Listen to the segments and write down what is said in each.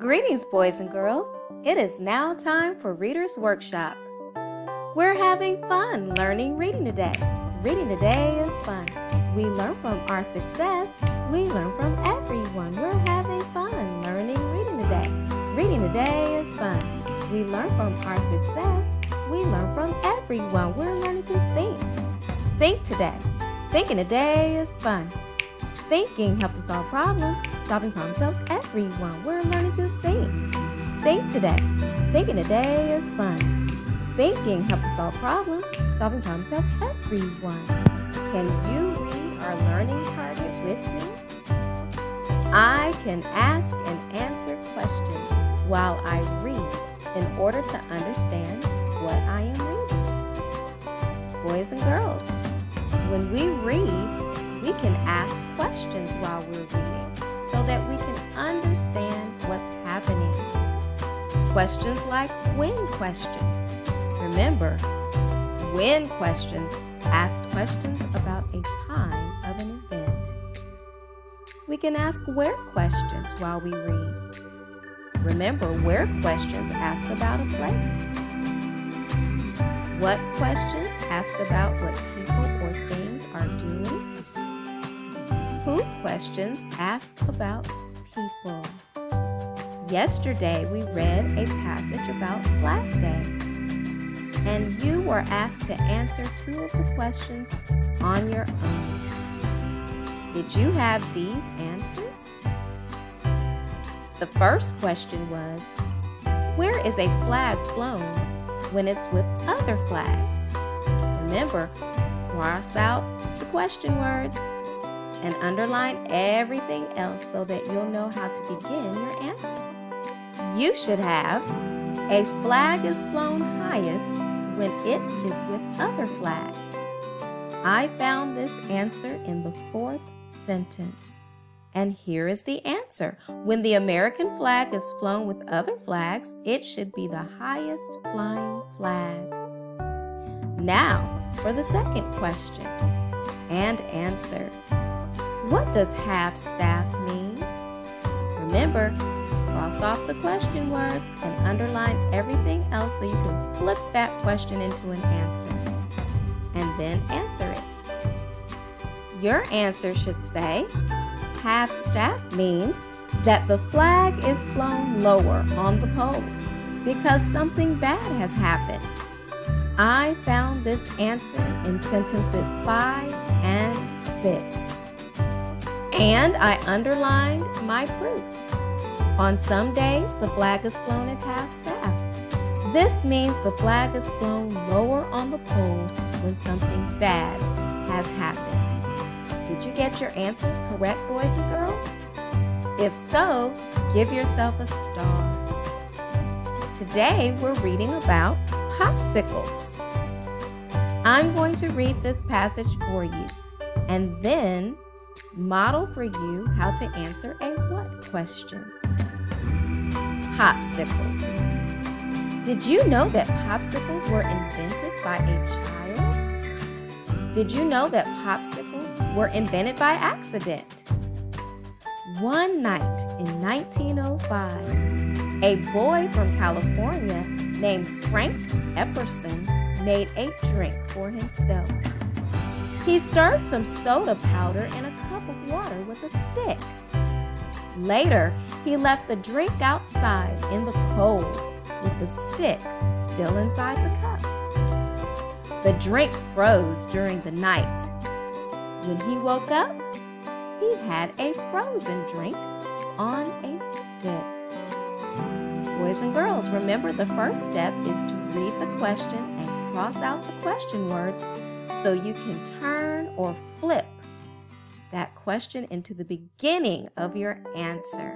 Greetings, boys and girls. It is now time for Reader's Workshop. We're having fun learning reading today. Reading today is fun. We learn from our success. We learn from everyone. We're having fun learning reading today. Reading today is fun. We learn from our success. We learn from everyone. We're learning to think. Think today. Thinking today is fun. Thinking helps us solve problems. Solving problems helps everyone. We're learning to think. Think today. Thinking today is fun. Thinking helps us solve problems. Solving problems helps everyone. Can you read our learning target with me? I can ask and answer questions while I read in order to understand what I am reading. Boys and girls, when we read, we can ask questions while we're reading so that we can understand what's happening. Questions like when questions. Remember, when questions ask questions about a time of an event. We can ask where questions while we read. Remember, where questions ask about a place. What questions ask about what people or things are doing. Who questions ask about people. Yesterday we read a passage about Flag Day, and you were asked to answer 2 of the questions on your own. Did you have these answers? The first question was, where is a flag flown when it's with other flags? Remember, cross out the question words and underline everything else so that you'll know how to begin your answer. You should have, a flag is flown highest when it is with other flags. I found this answer in the 4th sentence. And here is the answer. When the American flag is flown with other flags, it should be the highest flying flag. Now for the second question and answer. What does half-staff mean? Remember, cross off the question words and underline everything else so you can flip that question into an answer. And then answer it. Your answer should say, half-staff means that the flag is flown lower on the pole because something bad has happened. I found this answer in sentences 5 and 6. And I underlined my proof. On some days, the flag is flown at half-staff. This means the flag is flown lower on the pole when something bad has happened. Did you get your answers correct, boys and girls? If so, give yourself a star. Today, we're reading about popsicles. I'm going to read this passage for you, and then model for you how to answer a what question. Popsicles. Did you know that popsicles were invented by a child? Did you know that popsicles were invented by accident? One night in 1905, a boy from California named Frank Epperson made a drink for himself. He stirred some soda powder in a cup of water with a stick. Later, he left the drink outside in the cold with the stick still inside the cup. The drink froze during the night. When he woke up, he had a frozen drink on a stick. Boys and girls, remember the first step is to read the question and cross out the question words so you can turn or flip that question into the beginning of your answer.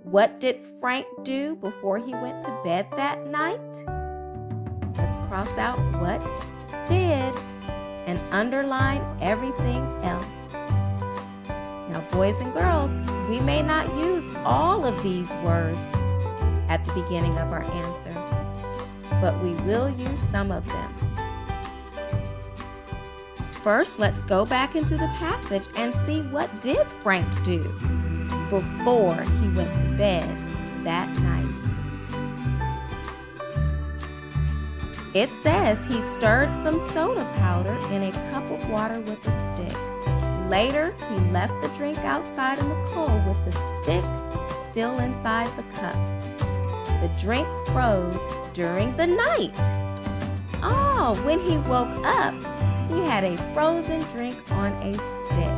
What did Frank do before he went to bed that night? Let's cross out what did and underline everything else. Now, boys and girls, we may not use all of these words at the beginning of our answer, but we will use some of them. First, let's go back into the passage and see what did Frank do before he went to bed that night. It says he stirred some soda powder in a cup of water with a stick. Later, he left the drink outside in the cold with the stick still inside the cup. The drink froze during the night. Oh, when he woke up, he had a frozen drink on a stick.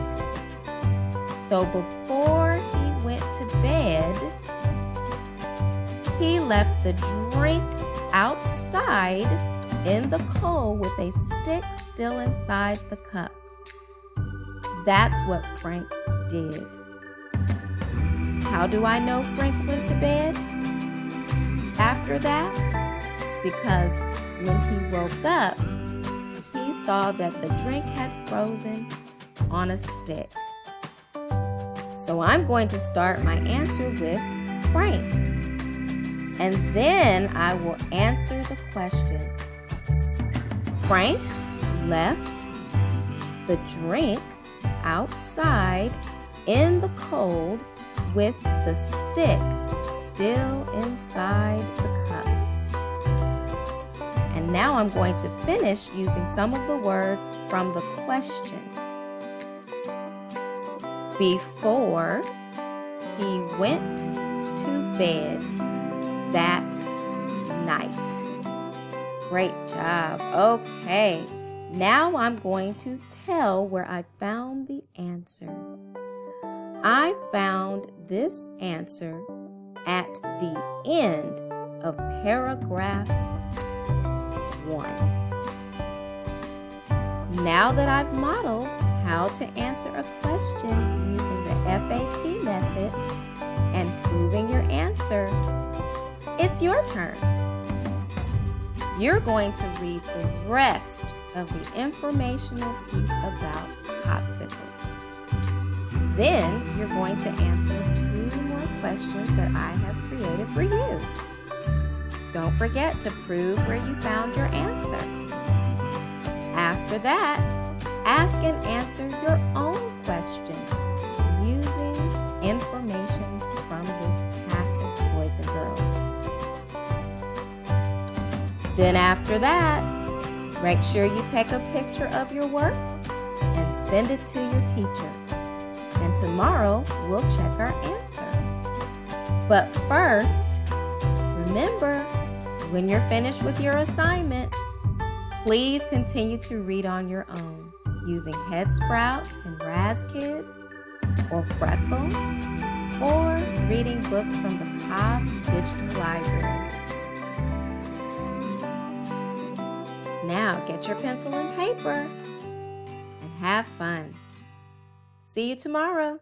So before he went to bed, he left the drink outside in the cold with a stick still inside the cup. That's what Frank did. How do I know Frank went to bed after that? Because when he woke up, he saw that the drink had frozen on a stick. So I'm going to start my answer with Frank. And then I will answer the question. Frank left the drink outside in the cold with the stick still inside the cup. And now I'm going to finish using some of the words from the question. Before he went to bed that night. Great job. Okay, now I'm going to tell where I found the answer. I found this answer at the end of paragraph 1. Now that I've modeled how to answer a question using the FAT method and proving your answer, it's your turn. You're going to read the rest of the informational piece about popsicles. Then you're going to answer 2 more questions that I have created for you. Don't forget to prove where you found your answer. After that, ask and answer your own question using information from this passage, boys and girls. Then after that, make sure you take a picture of your work and send it to your teacher. And tomorrow, we'll check our answer. But first, remember, when you're finished with your assignments, please continue to read on your own using HeadSprout and RazKids, or Freckle, or reading books from the Cobb Digital Library. Now get your pencil and paper and have fun. See you tomorrow.